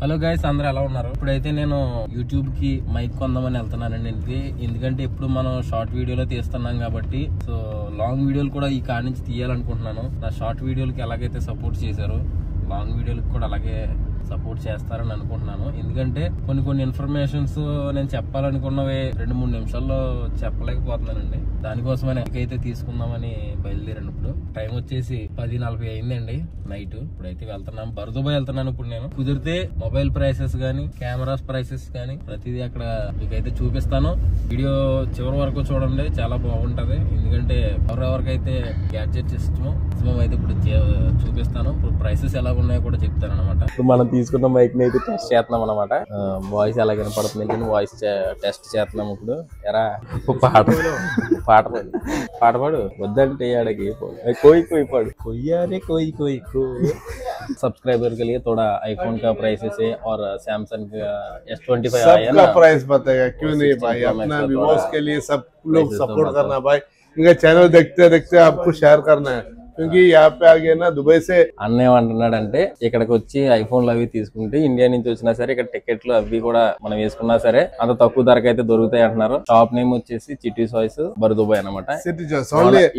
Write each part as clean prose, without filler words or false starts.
Hello guys, అందరూ ఎలా ఉన్నారు? ఇప్పుడైతే నేను యూట్యూబ్ కి మైక్ కొందామని వెళ్తున్నానండి. ఎందుకంటే ఇప్పుడు మనం షార్ట్ వీడియోలో తీస్తున్నాం కాబట్టి, సో లాంగ్ వీడియోలు కూడా ఈ కాడి నుంచి తీయాలనుకుంటున్నాను. నా షార్ట్ వీడియోలకి ఎలాగైతే సపోర్ట్ చేశారో లాంగ్ వీడియోలకు కూడా అలాగే సపోర్ట్ చేస్తారని అనుకుంటున్నాను. ఎందుకంటే కొన్ని ఇన్ఫర్మేషన్స్ నేను చెప్పాలనుకున్నవి 2-3 నిమిషాల్లో చెప్పలేకపోతున్నానండి. దానికోసమే నాకైతే తీసుకుందామని బయలుదేరాను. ఇప్పుడు టైం వచ్చేసి 10:40 అయిందండి నైట్. ఇప్పుడైతే వెళ్తున్నాను, బర్దుబాయ్ వెళ్తున్నాను. ఇప్పుడు నేను కుదిరితే మొబైల్ ప్రైసెస్ గానీ కెమెరాస్ ప్రైసెస్ గానీ ప్రతిదీ అక్కడ మీకైతే చూపిస్తాను. వీడియో చివరి వరకు చూడండి, చాలా బాగుంటది. ఎందుకంటే ఎవరెవరికైతే గ్యాడ్జెట్స్ ఇష్టమో అయితే ఇప్పుడు చూపిస్తాను. ఇప్పుడు ప్రైసెస్ ఎలా ఉన్నాయో కూడా చెప్తాను అనమాట. మనం తీసుకున్న మైక్ ని అయితే టెస్ట్ చేస్తున్నాం అనమాట. వాయిస్ ఎలా కనపడుతుంది, వాయిస్ టెస్ట్ చేస్తున్నాం. ఇప్పుడు ఎరా పాట పాడు వద్దంటే ఆడకి कोई कोई पढ़ कोई यारे कोई कोई को सब्सक्राइबर के लिए थोड़ा आईफोन का प्राइसेस है और सैमसंग का S25 आया ना, प्राइस बताएगा क्यों नहीं भाई? अपना व्यूअर्स के लिए सब लोग सपोर्ट करना भाई. इनका चैनल देखते देखते आपको शेयर करना है. దుబాయ్ సే అన్న ఏమంటున్నాడంటే ఇక్కడికి వచ్చి ఐఫోన్లు అవి తీసుకుంటే ఇండియా నుంచి వచ్చినా సరే ఇక్కడ టికెట్లు అవి కూడా మనం వేసుకున్నా సరే అంత తక్కువ ధరకు అయితే దొరుకుతాయి అంటున్నారు. షాప్ నేమ్ వచ్చేసి సిటీ చాయిస్ బర్దుబాయ్ అనమాట.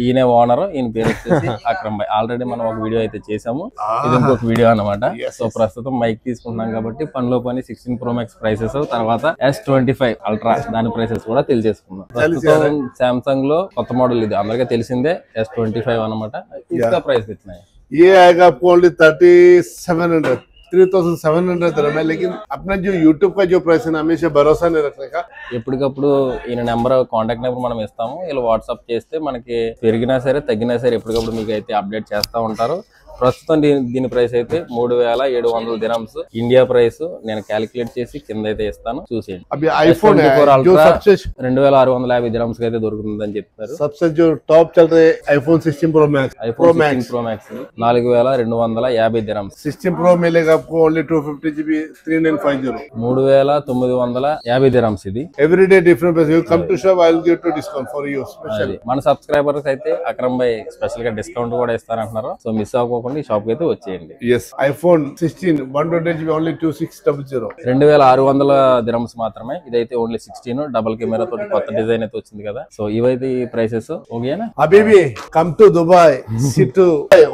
ఈయన ఓనర్, ఈయన పేరు వచ్చేసి అక్రమ్ భాయ్. ఆల్రెడీ మనం ఒక వీడియో అయితే చేసాము, ఇది ఇంకొక వీడియో అనమాట. సో ప్రస్తుతం మైక్ తీసుకుంటున్నాం కాబట్టి పనిలో పని 16 Pro Max ప్రైసెస్, తర్వాత S25 Ultra దాని ప్రైసెస్ కూడా తెలియజేసుకుందాం. ప్రస్తుతం సామ్సంగ్ లో కొత్త మోడల్ ఇది అందరికీ తెలిసిందే, S25 అనమాట. इसका प्राइस कितना है? ये आएगा आपको ओनली 3700 है, लेकिन अपना जो यूट्यूब का जो प्राइस है ना, हमेशा भरोसा नहीं रखने का. ఎప్పటికప్పుడు ఈయన నెంబర్, కాంటాక్ట్ నెంబర్ మనం ఇస్తాము. ఇలా వాట్సాప్ చేస్తే మనకి పెరిగినా సరే తగ్గినా సరే ఎప్పటికప్పుడు మీకు అయితే అప్డేట్ చేస్తూ ఉంటారు. ప్రస్తుతం దీని ప్రైస్ అయితే 3700 दिरहम्स ఇండియా ప్రైస్. నేను క్యాలిక్యులేట్ చేసి కింద అయితే ఇస్తాను, చూసేయండి. ఐఫోన్ 2650 दिरहम्स అయితే దొరుకుతుందని చెప్తారు. सबसे जो टॉप चल रहे iPhone 16 Pro Max, iPhone 16 Pro Max 4250 dirhams. 16 Pro मिलेगा आपको ओनली 250 GB 3950 3950 दिरहम्स. ఇది everyday different price. You come to shop, I will give to discount for you special. మన సబ్స్క్రైబర్స్ అయితే అక్రమ్ భాయ్ స్పెషల్ గా డిస్కౌంట్ కూడా ఇస్తారంటున్నారు. సో మిస్ అవ్వకుండా ఈ షాప్ కి అయితే వచ్చేయండి. yes iPhone 16 128 GB only 2600 2600 dirhams మాత్రమే. ఇదైతే ఓన్లీ 16 డబుల్ కెమెరా తోటి కొత్త డిజైన్ అయితే వచ్చింది కదా. సో ఇవైతే ఈ ప్రైసెస్ ఓకేనా? అబీబీ come to Dubai, sit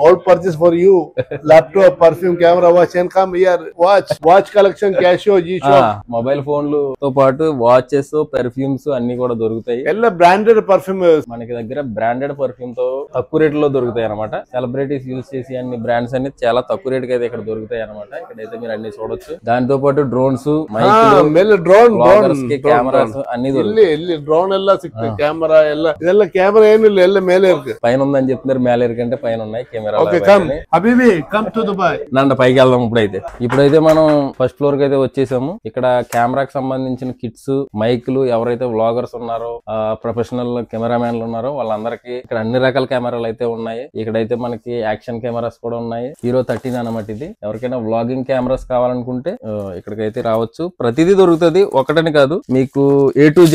all purchase for you. Laptop, perfume, camera, watch and come here. Watch collection, Casio, G shop. Mobile ఫోన్లు తో పాటు వాచెస్, పెర్ఫ్యూమ్స్ అన్ని కూడా దొరుకుతాయి. ಎಲ್ಲ బ్రాండెడ్ పర్ఫ్యూమ్ మనకి దగ్గర బ్రాండెడ్ పర్ఫ్యూమ్ తో తక్కువ రేట్ లో దొరుకుతాయి అనమాట. సెలబ్రిటీస్ యూజ్ చేసి అన్ని బ్రాండ్స్ అన్ని చాలా తక్కువ రేట్ కి అయితే ఇక్కడ దొరుకుతాయి అనమాట. ఇక్కడైతే మీరు అన్ని చూడొచ్చు. దాంతో పాటు డ్రోన్స్, కెమెరాస్ అన్ని డ్రోన్ ಎಲ್ಲ ಸಿಗ್ತದೆ. కెమెరా ಇದೆಲ್ಲ కెమెరా ಏನಿಲ್ಲ, ಎಲ್ಲ ಮೇಲೆ ಇருக்கு. పైన ఉందని చెప్తున్నారు, మేలేరు కంటే పైన ఉన్నాయి కెమెరా. అబీబీ కమ్ టు దుబాయ్. నండ పైకి వెళ్దాం. ఇప్పుడైతే మనం ఫస్ట్ ఫ్లోర్ కి అయితే వచ్చేసాము. ఇక్కడ కెమెరాకి సంబంధించిన కిట్స్, మైక్లు, ఎవరైతే వ్లాగర్స్ ఉన్నారో, ప్రొఫెషనల్ కెమెరామెన్లు ఉన్నారో వాళ్ళందరికీ ఇక్కడ అన్ని రకాల కెమెరాలు అయితే ఉన్నాయి. ఇక్కడైతే మనకి యాక్షన్ కెమెరాస్ కూడా ఉన్నాయి. Hero 13 అనమాట ఇది. ఎవరికైనా వ్లాగింగ్ కెమెరాస్ కావాలనుకుంటే ఇక్కడికైతే రావచ్చు. ప్రతిదీ దొరుకుతుంది, ఒకటని కాదు, మీకు A to Z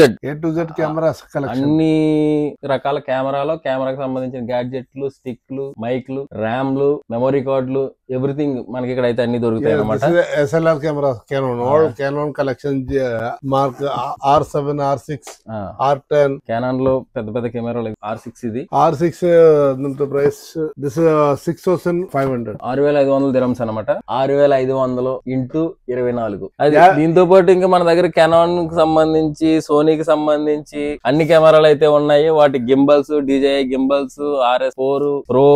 కెమెరాస్, అన్ని రకాల కెమెరాకి సంబంధించిన గ్యాడ్జెట్లు, స్టిక్లు, మైక్లు, ర్యామ్లు, మెమరీ కార్డులు, ఎవ్రీథింగ్ మనకి ఇక్కడ అయితే అన్ని దొరుకుతాయి అనమాట. SLR camera, Canon collection, mark R7, R6, R10. Canon లో పెద్ద పెద్ద కెమెరాలు. R6 ఇది. R6 ప్రైస్ దిస్ 6500 6500 दिरहम्स అనమాట. 6500 ఇంటూ 24. అది దీంతో పాటు ఇంకా మన దగ్గర కెనాన్ కి సంబంధించి, సోనీకి సంబంధించి అన్ని కెమెరాలు అయితే ఉన్నాయి. వాటి gimbals, DJI gimbals, RS4 Pro,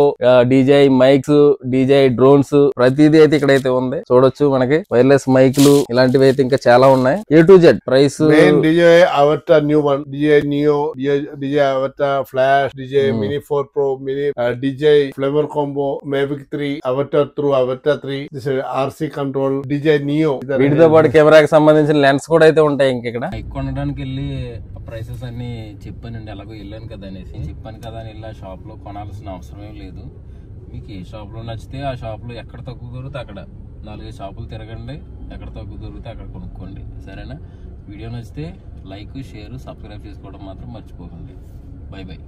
DJI mics, DJI drones, ప్రతిదీ అయితే ఇక్కడైతే ఉంది. చూడొచ్చు మనకి వైర్లెస్ మైక్లు ఇలాంటివి అయితే ఇంకా చాలా ఉన్నాయి. A to Z price DJI Avatar new one, DJI Neo, DJI Avatar Flash, DJI Mini 4 Pro, Mini DJI Flavor Combo, Mavic 3, Avatar 3, this is RC control, DJI Neo. వీటితో పాటు కెమెరాకి సంబంధించిన లెన్స్ కూడా అయితే ఉంటాయి. ఇక్కడ కొనడానికి వెళ్ళి ప్రైసెస్ అన్ని చెప్పానండి. అలాగో వెళ్ళాను కదా అనేసి చెప్పాను కదా అని వెళ్ళి ఆ షాప్ లో కొనాల్సిన అవసరం ఏం లేదు. మీకు ఏ షాప్ లో నచ్చితే ఆ షాప్ లో ఎక్కడ తక్కువ దొరికితే అక్కడ 4 షాపులు తిరగండి, ఎక్కడ తక్కువ దొరికితే అక్కడ కొనుక్కోండి. సరేనా? వీడియో నచ్చితే లైక్, షేర్, సబ్స్క్రైబ్ చేసుకోవడం మాత్రం మర్చిపోకండి. By by.